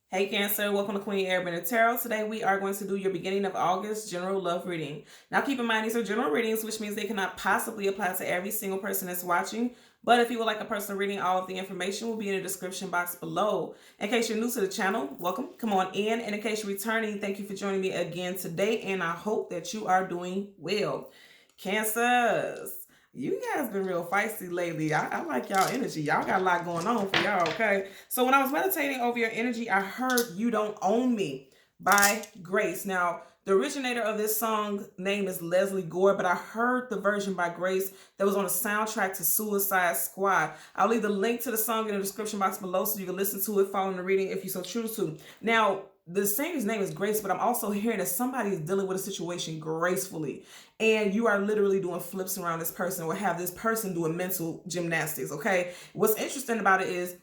Hey Cancer, welcome to Queen Airbender Tarot. Today we are going to do your beginning of August general love reading. Now keep in mind these are general readings, which means they cannot possibly apply to every single person that's watching. But if you would like a personal reading, all of the information will be in the description box below. In case you're new to the channel, welcome, come on in. And in case you're returning, thank you for joining me again today. And I hope that you are doing well. Cancers, you guys been real feisty lately. I like y'all energy. Y'all got a lot going on for y'all, okay? So when I was meditating over your energy, I heard You Don't Own Me by Grace. Now, the originator of this song name is Leslie Gore, but I heard the version by Grace that was on the soundtrack to Suicide Squad. I'll leave the link to the song in the description box below so you can listen to it following the reading if you so choose to. Now, the singer's name is Grace, but I'm also hearing that somebody is dealing with a situation gracefully. And you are literally doing flips around this person or have this person doing mental gymnastics, okay? What's interesting about it is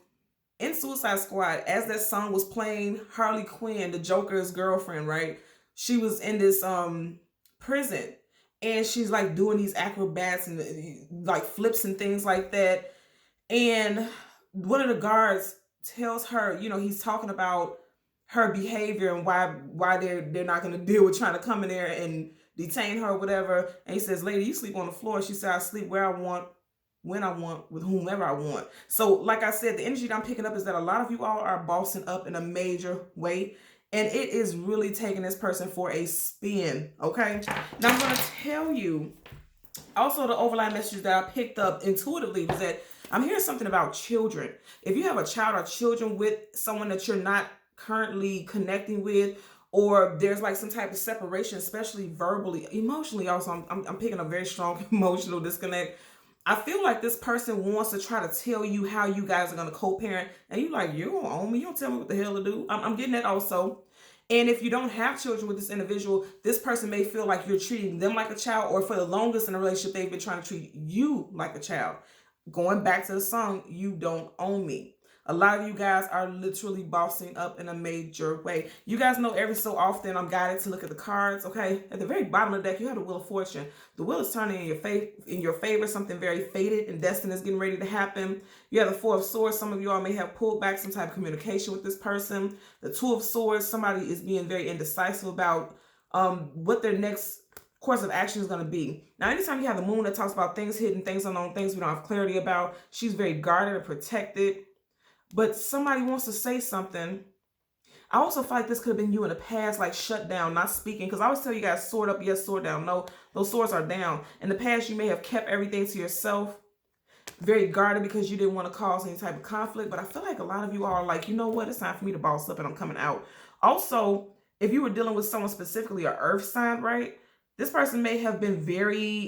in Suicide Squad, as that song was playing, Harley Quinn, the Joker's girlfriend, right? She was in this prison and she's like doing these acrobats and like flips and things like that. And one of the guards tells her, you know, he's talking about her behavior and why they're not going to deal with trying to come in there and detain her or whatever. And he says, lady, you sleep on the floor. She said, I sleep where I want, when I want, with whomever I want. So like I said, the energy that I'm picking up is that a lot of you all are bossing up in a major way. And it is really taking this person for a spin, okay? Now I'm going to tell you, also the overlying message that I picked up intuitively was that I'm hearing something about children. If you have a child or children with someone that you're not currently connecting with, or there's like some type of separation, especially verbally, emotionally also, I'm picking a very strong emotional disconnect. I feel like this person wants to try to tell you how you guys are going to co-parent, and you like, you don't own me, you don't tell me what the hell to do. I'm getting that also. And if you don't have children with this individual, this person may feel like you're treating them like a child, or for the longest in a relationship, they've been trying to treat you like a child. Going back to the song, You Don't Own Me. A lot of you guys are literally bossing up in a major way. You guys know every so often I'm guided to look at the cards, okay? At the very bottom of the deck, you have the Wheel of Fortune. The wheel is turning in your favor. Something very fated and destined is getting ready to happen. You have the Four of Swords. Some of you all may have pulled back some type of communication with this person. The Two of Swords, somebody is being very indecisive about what their next course of action is going to be. Now, anytime you have the moon that talks about things hidden, things unknown, things we don't have clarity about, she's very guarded and protected. But somebody wants to say something. I also feel like this could have been you in the past, like shut down, not speaking. Because I always tell you guys, sword up, yes, sword down. No, those swords are down. In the past, you may have kept everything to yourself, very guarded because you didn't want to cause any type of conflict. But I feel like a lot of you are like, you know what, it's time for me to boss up and I'm coming out. Also, if you were dealing with someone specifically, an earth sign, right? This person may have been very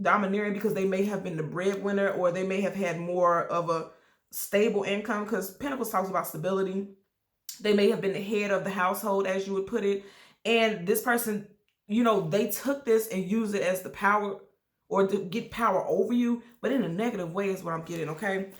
domineering because they may have been the breadwinner, or they may have had more of a stable income, because Pentacles talks about stability. They may have been the head of the household, as you would put it. And this person, you know, they took this and used it as the power, or to get power over you, but in a negative way is what I'm getting, okay?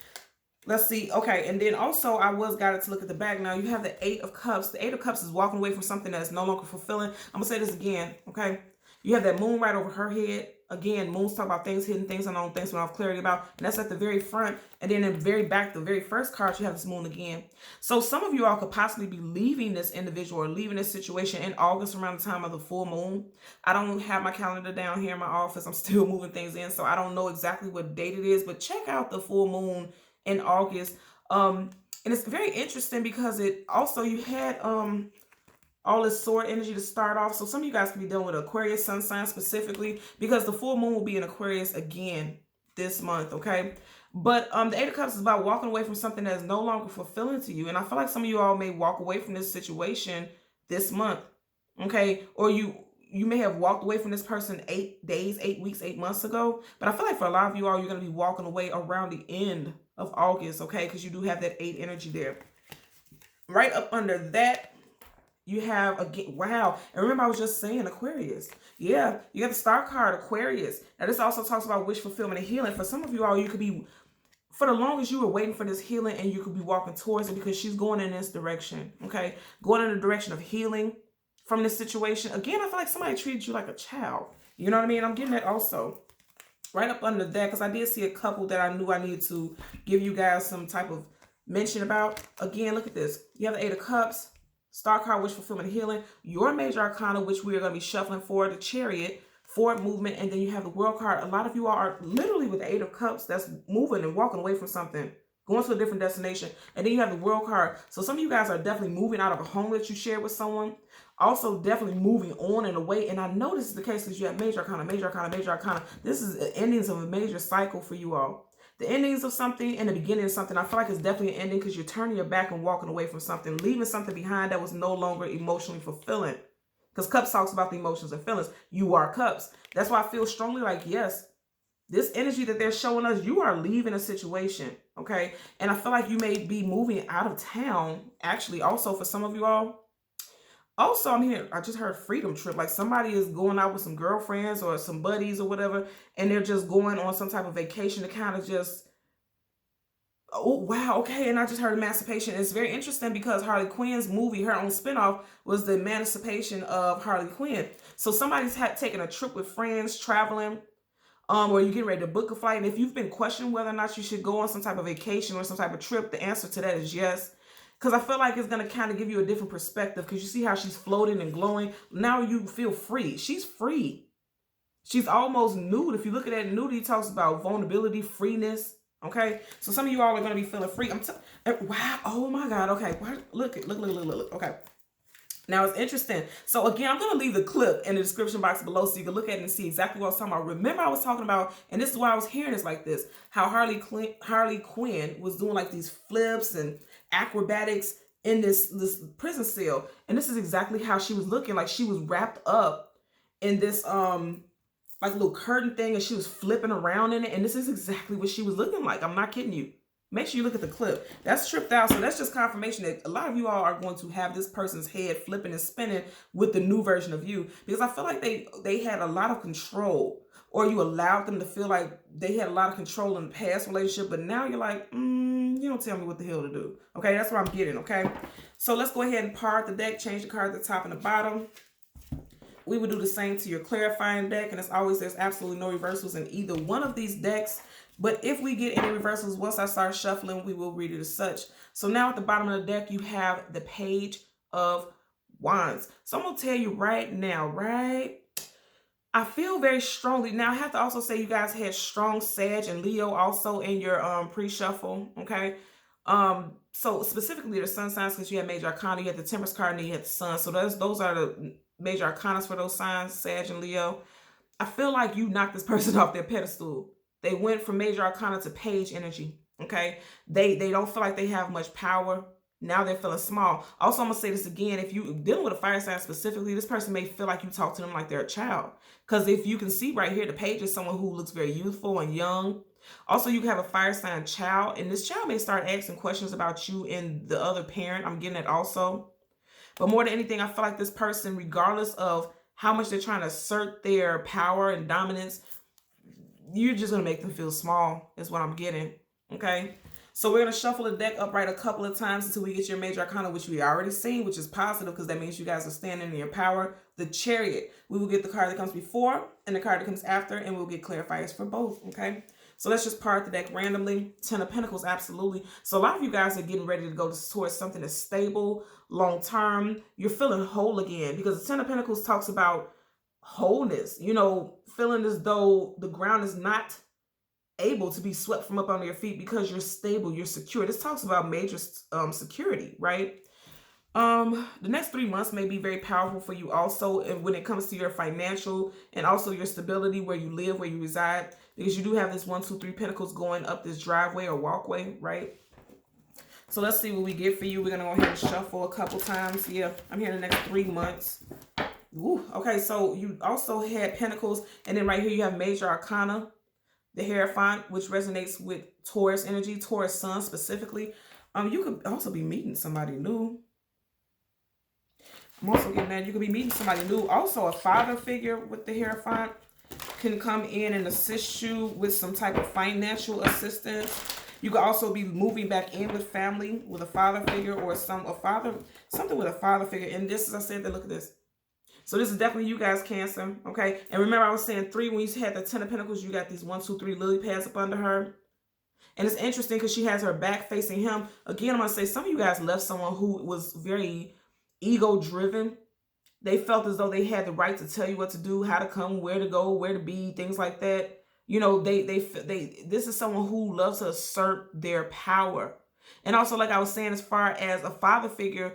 Let's see. Okay, and then also I was guided to look at the back. Now you have the Eight of Cups. The Eight of Cups is walking away from something that's no longer fulfilling. I'm going to say this again, okay? You have that moon right over her head. Again, moons talk about things hidden, things unknown, things we don't have clarity about. And that's at the very front. And then in the very back, the very first card, you have this moon again. So some of you all could possibly be leaving this individual or leaving this situation in August around the time of the full moon. I don't have my calendar down here in my office. I'm still moving things in, so I don't know exactly what date it is. But check out the full moon in August. And it's very interesting because it also, you had all this sword energy to start off. So some of you guys can be dealing with Aquarius sun sign specifically, because the full moon will be in Aquarius again this month, okay? But the Eight of Cups is about walking away from something that is no longer fulfilling to you. And I feel like some of you all may walk away from this situation this month, okay? Or you may have walked away from this person 8 days, 8 weeks, 8 months ago. But I feel like for a lot of you all, you're going to be walking away around the end of August, okay? Because you do have that 8 energy there. Right up under that, you have, again, wow. And remember, I was just saying Aquarius. Yeah, you got the star card, Aquarius. Now, this also talks about wish fulfillment and healing. For some of you all, you could be, for the longest you were waiting for this healing, and you could be walking towards it because she's going in this direction, okay? Going in the direction of healing from this situation. Again, I feel like somebody treated you like a child. You know what I mean? I'm getting that also. Right up under that, because I did see a couple that I knew I needed to give you guys some type of mention about. Again, look at this. You have the Eight of Cups, Star card, wish fulfillment and healing. Your major arcana, which we are going to be shuffling for, the Chariot, forward movement, and then you have the World card. A lot of you all are literally with the Eight of Cups that's moving and walking away from something, going to a different destination. And then you have the World card. So some of you guys are definitely moving out of a home that you shared with someone. Also definitely moving on and away. And I know this is the case because you have major arcana, major arcana, major arcana. This is the endings of a major cycle for you all. The endings of something and the beginning of something. I feel like it's definitely an ending because you're turning your back and walking away from something, leaving something behind that was no longer emotionally fulfilling. Because Cups talks about the emotions and feelings. You are Cups. That's why I feel strongly like, yes, this energy that they're showing us, you are leaving a situation, okay? And I feel like you may be moving out of town, actually, also for some of you all. Also, I'm here, I just heard freedom trip. Like somebody is going out with some girlfriends or some buddies or whatever, and they're just going on some type of vacation to kind of just, oh, wow, okay. And I just heard emancipation. It's very interesting because Harley Quinn's movie, her own spinoff, was the emancipation of Harley Quinn. So somebody's taken a trip with friends, traveling, or you get ready to book a flight. And if you've been questioning whether or not you should go on some type of vacation or some type of trip, the answer to that is yes. Because I feel like it's going to kind of give you a different perspective because you see how she's floating and glowing. Now you feel free. She's free. She's almost nude. If you look at that, nudity talks about vulnerability, freeness. Okay? So some of you all are going to be feeling free. Wow. Oh my God. Okay. Look. Okay. Now it's interesting. So again, I'm going to leave the clip in the description box below so you can look at it and see exactly what I was talking about. Remember I was talking about, and this is why I was hearing this like this, how Harley Quinn was doing like these flips and acrobatics in this prison cell. And this is exactly how she was looking. Like she was wrapped up in this like little curtain thing and she was flipping around in it. And this is exactly what she was looking like. I'm not kidding you. Make sure you look at the clip. That's tripped out. So that's just confirmation that a lot of you all are going to have this person's head flipping and spinning with the new version of you. Because I feel like they had a lot of control, or you allowed them to feel like they had a lot of control in the past relationship. But now you're like, you don't tell me what the hell to do. Okay, that's what I'm getting, okay? So let's go ahead and part the deck, change the card at the top and the bottom. We would do the same to your clarifying deck. And as always, there's absolutely no reversals in either one of these decks. But if we get any reversals, once I start shuffling, we will read it as such. So now at the bottom of the deck, you have the Page of Wands. So I'm going to tell you right now, right? I feel very strongly. Now, I have to also say you guys had strong Sag and Leo also in your pre-shuffle, okay? So specifically the sun signs, because you had major arcana, you had the Temperance card, and then you had the sun. So those are the major arcanas for those signs, Sag and Leo. I feel like you knocked this person off their pedestal. They went from major arcana to page energy, okay? They don't feel like they have much power. Now they're feeling small. Also, I'm going to say this again. If you're dealing with a fire sign specifically, this person may feel like you talk to them like they're a child. Because if you can see right here, the page is someone who looks very youthful and young. Also, you can have a fire sign child, and this child may start asking questions about you and the other parent. I'm getting it also. But more than anything, I feel like this person, regardless of how much they're trying to assert their power and dominance, you're just going to make them feel small is what I'm getting, okay? So we're going to shuffle the deck upright a couple of times until we get your major arcana, which we already seen, which is positive because that means you guys are standing in your power. The Chariot. We will get the card that comes before and the card that comes after, and we'll get clarifiers for both, okay? So let's just part the deck randomly. Ten of Pentacles, absolutely. So a lot of you guys are getting ready to go towards something that's stable, long-term. You're feeling whole again because the Ten of Pentacles talks about wholeness, you know, feeling as though the ground is not able to be swept from up under your feet because you're stable, you're secure. This talks about major security, right? The next 3 months may be very powerful for you also, and when it comes to your financial and also your stability, where you live, where you reside, because you do have this 1, 2, 3 pentacles going up this driveway or walkway, right? So let's see what we get for you. We're gonna go ahead and shuffle a couple times. Yeah, I'm here in the next 3 months. Ooh, okay, so you also had Pentacles, and then right here you have Major Arcana, the Hierophant, which resonates with Taurus energy, Taurus sun specifically. You could also be meeting somebody new. I'm also getting that you could be meeting somebody new. Also, a father figure with the Hierophant can come in and assist you with some type of financial assistance. You could also be moving back in with family with a father figure or something with a father figure. And this, as I said, look at this. So this is definitely you guys, Cancer, okay? And remember I was saying 3, when you had the Ten of Pentacles, you got these 1, 2, 3 lily pads up under her. And it's interesting because she has her back facing him. Again, I'm going to say some of you guys left someone who was very ego-driven. They felt as though they had the right to tell you what to do, how to come, where to go, where to be, things like that. You know, this is someone who loves to assert their power. And also, like I was saying, as far as a father figure,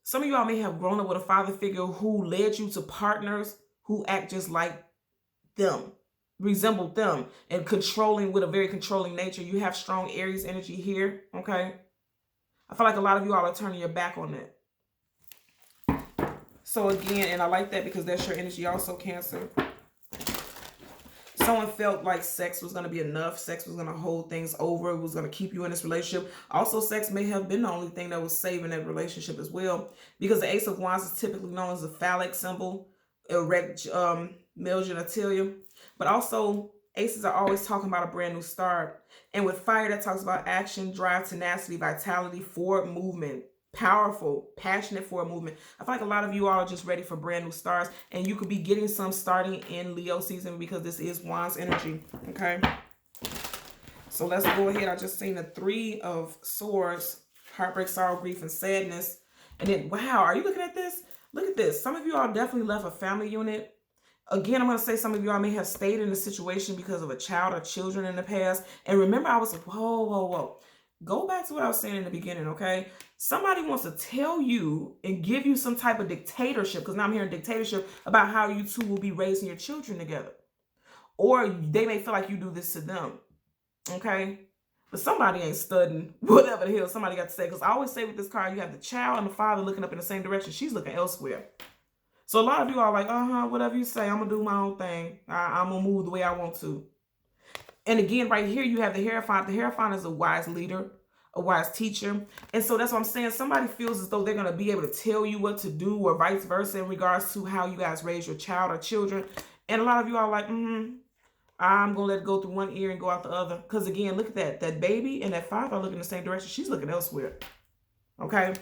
some of y'all may have grown up with a father figure who led you to partners who act just like them, resembled them, and controlling, with a very controlling nature. You have strong Aries energy here, okay? I feel like a lot of you all are turning your back on that. So again, and I like that because that's your energy also, Cancer. Someone felt like sex was going to be enough. Sex was going to hold things over. It was going to keep you in this relationship. Also, sex may have been the only thing that was saving that relationship as well. Because the Ace of Wands is typically known as a phallic symbol, erect male genitalia. But also, aces are always talking about a brand new start. And with fire, that talks about action, drive, tenacity, vitality, forward movement. Powerful, passionate for a movement. I feel like a lot of you all are just ready for brand new starts, and you could be getting some starting in Leo season because this is Wands energy, okay? So let's go ahead. I just seen the 3 of Swords, heartbreak, sorrow, grief, and sadness. And then, wow, are you looking at this? Look at this. Some of you all definitely left a family unit. Again, I'm going to say some of you all may have stayed in a situation because of a child or children in the past. And remember, I was like, whoa, whoa, whoa. Go back to what I was saying in the beginning, okay? Somebody wants to tell you and give you some type of dictatorship, because now I'm hearing dictatorship, about how you two will be raising your children together. Or they may feel like you do this to them, okay? But somebody ain't studying whatever the hell somebody got to say, because I always say with this card, you have the child and the father looking up in the same direction. She's looking elsewhere. So a lot of you are like, whatever you say, I'm going to do my own thing. I'm going to move the way I want to. And again, right here, you have the Hierophant. The Hierophant is a wise leader, a wise teacher. And so that's what I'm saying. Somebody feels as though they're going to be able to tell you what to do, or vice versa, in regards to how you guys raise your child or children. And a lot of you are like, I'm going to let it go through one ear and go out the other. Because again, look at that. That baby and that father are looking in the same direction. She's looking elsewhere. Okay.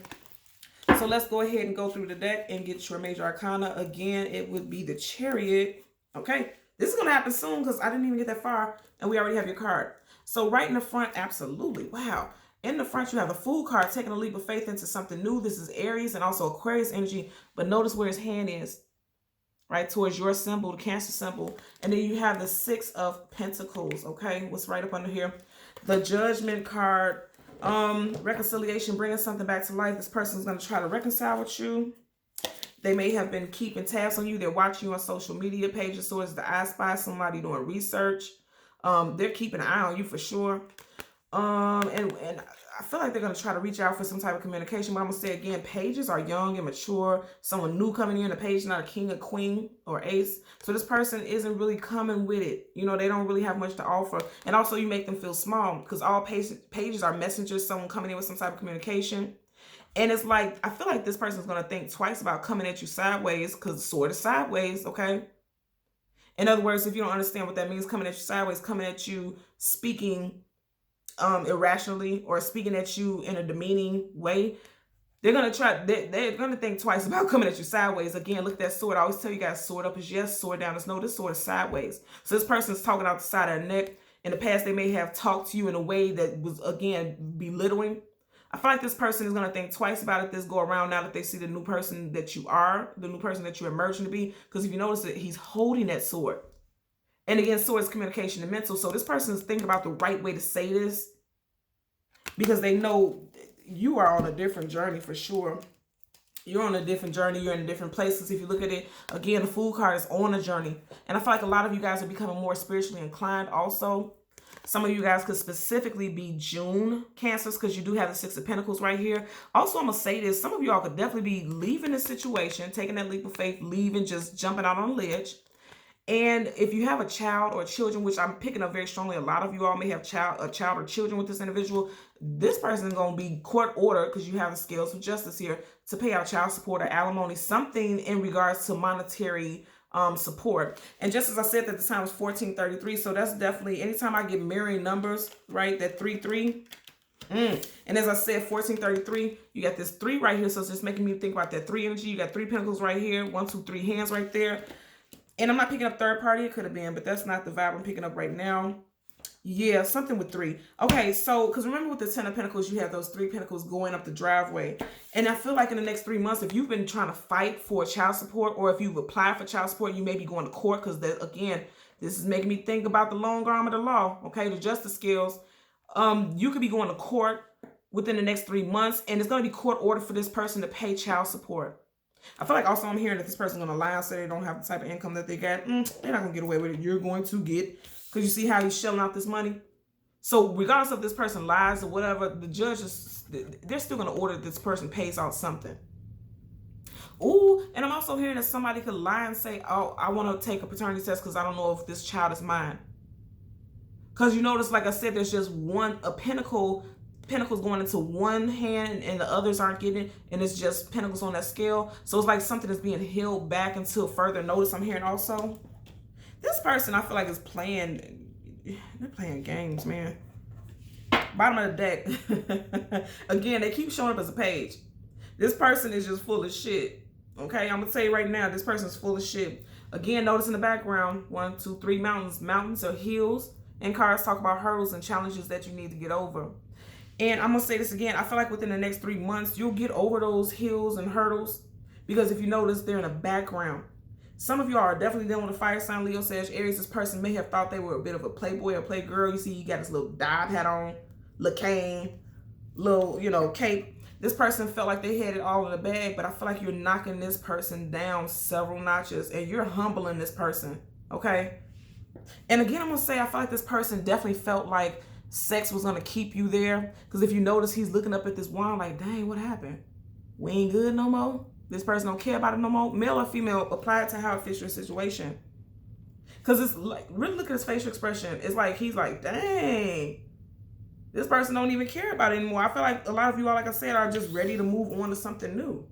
So let's go ahead and go through the deck and get your major arcana. Again, it would be the Chariot. Okay. This is going to happen soon because I didn't even get that far and we already have your card. So right in the front, absolutely. Wow. In the front, you have the Fool card, taking a leap of faith into something new. This is Aries and also Aquarius energy. But notice where his hand is, right? Towards your symbol, the Cancer symbol. And then you have the 6 of Pentacles. Okay. What's right up under here? The Judgment card. Reconciliation, bringing something back to life. This person is going to try to reconcile with you. They may have been keeping tabs on you. They're watching you on social media pages. So it's the I Spy, somebody doing research. They're keeping an eye on you for sure. And I feel like they're going to try to reach out for some type of communication. But I'm going to say again, pages are young and mature. Someone new coming in. A page, not a king, a queen, or ace. So this person isn't really coming with it. You know, they don't really have much to offer. And also you make them feel small because all pages are messengers. Someone coming in with some type of communication. And it's like, I feel like this person is going to think twice about coming at you sideways, because the sword is sideways, okay? In other words, if you don't understand what that means, coming at you sideways, coming at you speaking irrationally, or speaking at you in a demeaning way, they're going to think twice about coming at you sideways. Again, look at that sword. I always tell you guys, sword up is yes, sword down is no. This sword is sideways. So this person is talking out the side of their neck. In the past, they may have talked to you in a way that was, again, belittling. I feel like this person is going to think twice about it this go around now that they see the new person that you are, the new person that you're emerging to be. Because if you notice that he's holding that sword. And again, sword is communication and mental. So this person is thinking about the right way to say this, because they know you are on a different journey for sure. You're on a different journey. You're in different places. If you look at it, again, the Fool card is on a journey. And I feel like a lot of you guys are becoming more spiritually inclined also. Some of you guys could specifically be June Cancers, because you do have the 6 of Pentacles right here. Also, I'm going to say this. Some of y'all could definitely be leaving this situation, taking that leap of faith, leaving, just jumping out on a ledge. And if you have a child or children, which I'm picking up very strongly, a lot of you all may have a child or children with this individual. This person is going to be court ordered, because you have the scales of justice here, to pay out child support or alimony, something in regards to monetary support. And just as I said, that the time was 1433, so that's definitely, anytime I get mirroring numbers, right, that 3-3. And as I said, 1433, you got this 3 right here, so it's just making me think about that 3 energy. You got 3 pentacles right here, 1, 2, 3 hands right there. And I'm not picking up third party, it could have been, but that's not the vibe I'm picking up right now. Yeah, something with 3. Okay, so because remember with the 10 of Pentacles, you have those 3 Pentacles going up the driveway. And I feel like in the next 3 months, if you've been trying to fight for child support, or if you've applied for child support, you may be going to court, because again, this is making me think about the long arm of the law, okay, the justice skills. You could be going to court within the next 3 months, and it's going to be court order for this person to pay child support. I feel like also I'm hearing that this person's going to lie and say they don't have the type of income that they got. They're not going to get away with it. You're going to get, because you see how he's shelling out this money. So regardless of this person lies or whatever, the judge they're still going to order that this person pays out something. Ooh, and I'm also hearing that somebody could lie and say, oh, I want to take a paternity test because I don't know if this child is mine. Because you notice, like I said, there's just pentacles going into one hand and the others aren't getting it, and it's just pentacles on that scale. So it's like something is being held back until further notice. I'm hearing also this person, I feel like, is they're playing games, man. Bottom of the deck. Again, they keep showing up as a page. This person is just full of shit. Okay, I'm gonna tell you right now, this person's full of shit. Again, notice in the background, 1, 2, 3 mountains. Mountains are hills, and cards talk about hurdles and challenges that you need to get over. And I'm gonna say this again, I feel like within the next 3 months, you'll get over those hills and hurdles, because if you notice, they're in the background. Some of you are definitely dealing with a fire sign, Leo, Sag, Aries. This person may have thought they were a bit of a playboy or playgirl. You see, you got this little dive hat on, little cane, little, cape. This person felt like they had it all in the bag, but I feel like you're knocking this person down several notches, and you're humbling this person, okay? And again, I'm going to say, I feel like this person definitely felt like sex was going to keep you there, because if you notice, he's looking up at this wand like, dang, what happened? We ain't good no more? This person don't care about it no more? Male or female, apply it to how it fits your situation. Because it's like, really look at his facial expression. It's like, he's like, dang, this person don't even care about it anymore. I feel like a lot of you all, like I said, are just ready to move on to something new.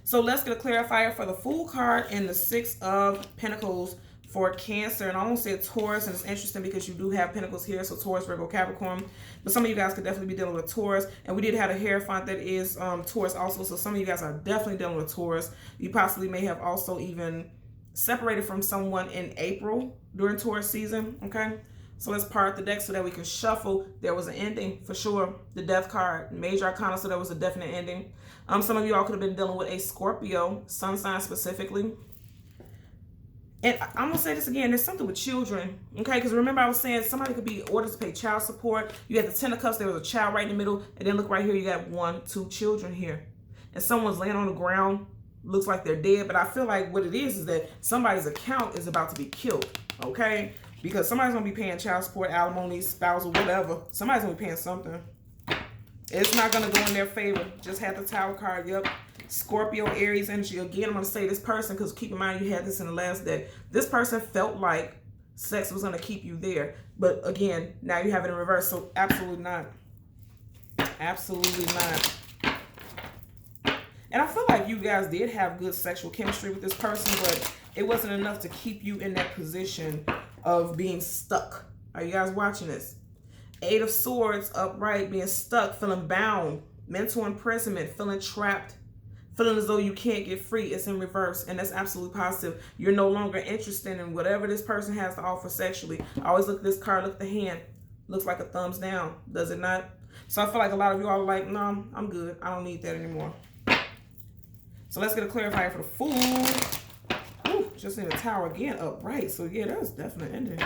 So let's get a clarifier for the Fool card and the 6 of Pentacles for Cancer. And I almost said Taurus, and it's interesting because you do have Pentacles here, so Taurus, Virgo, Capricorn. But some of you guys could definitely be dealing with Taurus. And we did have a Hierophant that is Taurus also, so some of you guys are definitely dealing with Taurus. You possibly may have also even separated from someone in April during Taurus season, okay? So let's part the deck so that we can shuffle. There was an ending for sure. The Death card, Major Arcana, so there was a definite ending. Some of you all could have been dealing with a Scorpio, sun sign specifically. And I'm going to say this again, there's something with children, okay? Because remember I was saying somebody could be ordered to pay child support. You had the 10 of Cups, there was a child right in the middle. And then look right here, you got 1, 2 children here. And someone's laying on the ground, looks like they're dead. But I feel like what it is that somebody's account is about to be killed, okay? Because somebody's going to be paying child support, alimony, spousal, whatever. Somebody's going to be paying something. It's not going to go in their favor. Just had the Tower card, yep. Scorpio, Aries energy. Again, I'm going to say this person, because keep in mind you had this in the last deck. This person felt like sex was going to keep you there. But again, now you have it in reverse. So absolutely not. Absolutely not. And I feel like you guys did have good sexual chemistry with this person, but it wasn't enough to keep you in that position of being stuck. Are you guys watching this? 8 of Swords upright, being stuck, feeling bound, mental imprisonment, feeling trapped, feeling as though you can't get free. It's in reverse, and that's absolutely positive. You're no longer interested in whatever this person has to offer sexually. I always look at this card, look at the hand. Looks like a thumbs down, does it not? So I feel like a lot of you all are like, no, I'm good. I don't need that anymore. So let's get a clarifier for the Fool. Ooh, just in the Tower again, upright. So yeah, that was definitely ending.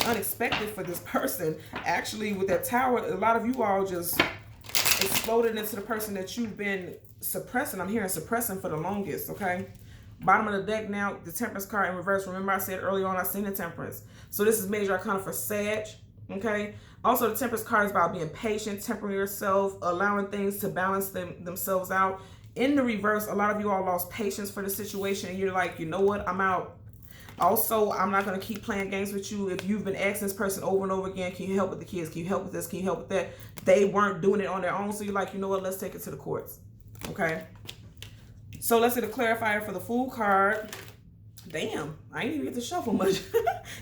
Unexpected for this person. Actually, with that Tower, a lot of you all just exploded into the person that you've been suppressing. I'm hearing suppressing for the longest, okay? Bottom of the deck now, the Temperance card in reverse. Remember I said earlier on I seen the Temperance. So this is Major Arcana for Sag, okay? Also, the Temperance card is about being patient, tempering yourself, allowing things to balance themselves out. In the reverse, a lot of you all lost patience for the situation, and you're like, you know what, I'm out. Also, I'm not going to keep playing games with you. If you've been asking this person over and over again, can you help with the kids? Can you help with this? Can you help with that? They weren't doing it on their own. So you're like, you know what? Let's take it to the courts. Okay. So let's get a clarifier for the Fool card. Damn, I ain't even get to shuffle much.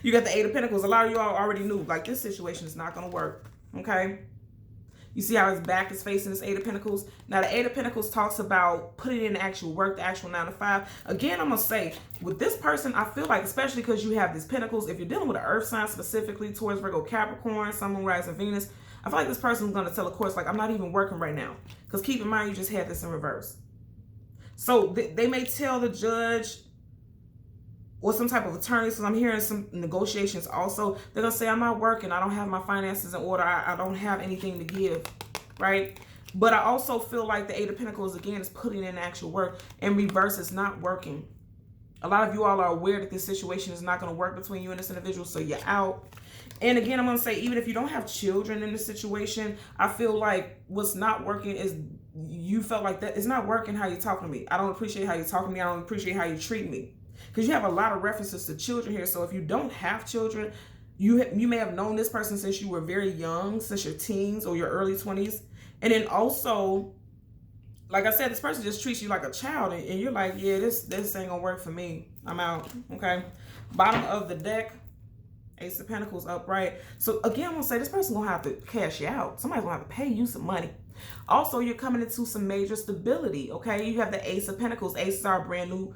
You got the 8 of Pentacles. A lot of you all already knew, like, this situation is not going to work. Okay. You see how his back is facing this Eight of Pentacles? Now, the Eight of Pentacles talks about putting in the actual work, the actual 9 to 5. Again, I'm going to say, with this person, I feel like, especially because you have these Pentacles, if you're dealing with an Earth sign, specifically towards Virgo, Capricorn, Sun, Moon, Rising, Venus, I feel like this person is going to tell a course, like, I'm not even working right now. Because keep in mind, you just had this in reverse. So they may tell the judge or some type of attorney, because I'm hearing some negotiations also. They're going to say, I'm not working. I don't have my finances in order. I don't have anything to give, right? But I also feel like the Eight of Pentacles, again, is putting in actual work. In reverse, it's not working. A lot of you all are aware that this situation is not going to work between you and this individual, so you're out. And again, I'm going to say, even if you don't have children in this situation, I feel like what's not working is you felt like that it's not working how you're talking to me. I don't appreciate how you're talking to me. I don't appreciate how you treat me. Because you have a lot of references to children here. So if you don't have children, you may have known this person since you were very young, since your teens or your early 20s. And then also, like I said, this person just treats you like a child. And you're like, yeah, this ain't going to work for me. I'm out. Okay. Bottom of the deck, Ace of Pentacles upright. So again, I'm going to say this person's going to have to cash you out. Somebody's going to have to pay you some money. Also, you're coming into some major stability. Okay. You have the Ace of Pentacles. Aces are brand new,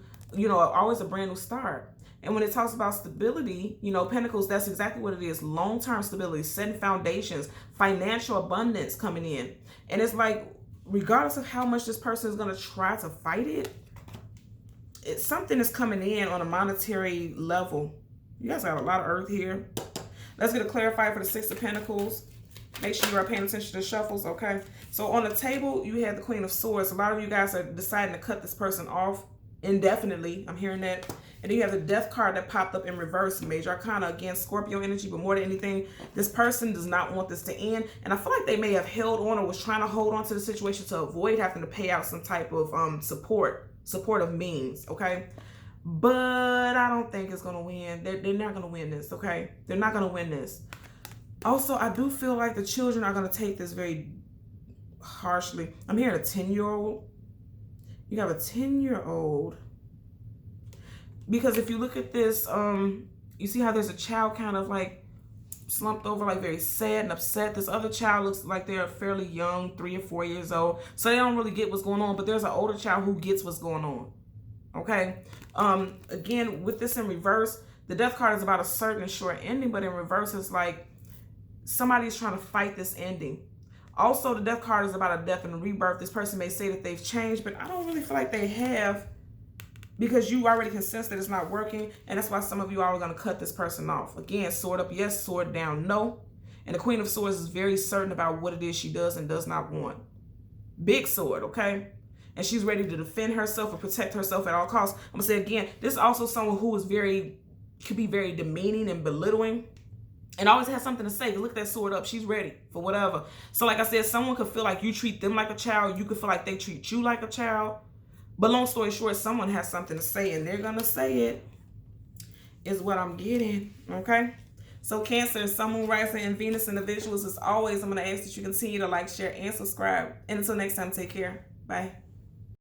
always a brand new start. And when it talks about stability, Pentacles, that's exactly what it is. Long-term stability, setting foundations, financial abundance coming in. And it's like, regardless of how much this person is going to try to fight it, something is coming in on a monetary level. You guys got a lot of earth here. Let's get a clarifier for the Six of Pentacles. Make sure you are paying attention to the shuffles, okay? So on the table, you have the Queen of Swords. A lot of you guys are deciding to cut this person off indefinitely. I'm hearing that. And then you have the Death card that popped up in reverse, Major Arcana. Again, Scorpio energy, but more than anything, this person does not want this to end. And I feel like they may have held on or was trying to hold on to the situation to avoid having to pay out some type of supportive means, okay? But I don't think it's going to win. They're not going to win this, okay? They're not going to win this. Also, I do feel like the children are going to take this very harshly. I'm hearing a 10-year-old. You have a 10-year-old. Because if you look at this, you see how there's a child kind of like slumped over, like very sad and upset. This other child looks like they're fairly young, 3 or 4 years old. So they don't really get what's going on, but there's an older child who gets what's going on. Okay. Again, with this in reverse, the Death card is about a certain short ending, but in reverse, it's like somebody's trying to fight this ending. Also, the Death card is about a death and a rebirth. This person may say that they've changed, but I don't really feel like they have, because you already can sense that it's not working, and that's why some of you are going to cut this person off. Again, sword up, yes, sword down, no. And the Queen of Swords is very certain about what it is she does and does not want. Big sword, okay? And she's ready to defend herself or protect herself at all costs. I'm going to say again, this is also someone who is could be very demeaning and belittling, and always has something to say. Look at that sword up. She's ready for whatever. So like I said, someone could feel like you treat them like a child. You could feel like they treat you like a child. But long story short, someone has something to say, and they're going to say it, is what I'm getting, okay? So Cancer, Sun, Moon, Rising, and Venus individuals, as always, I'm going to ask that you continue to like, share, and subscribe. And until next time, take care. Bye.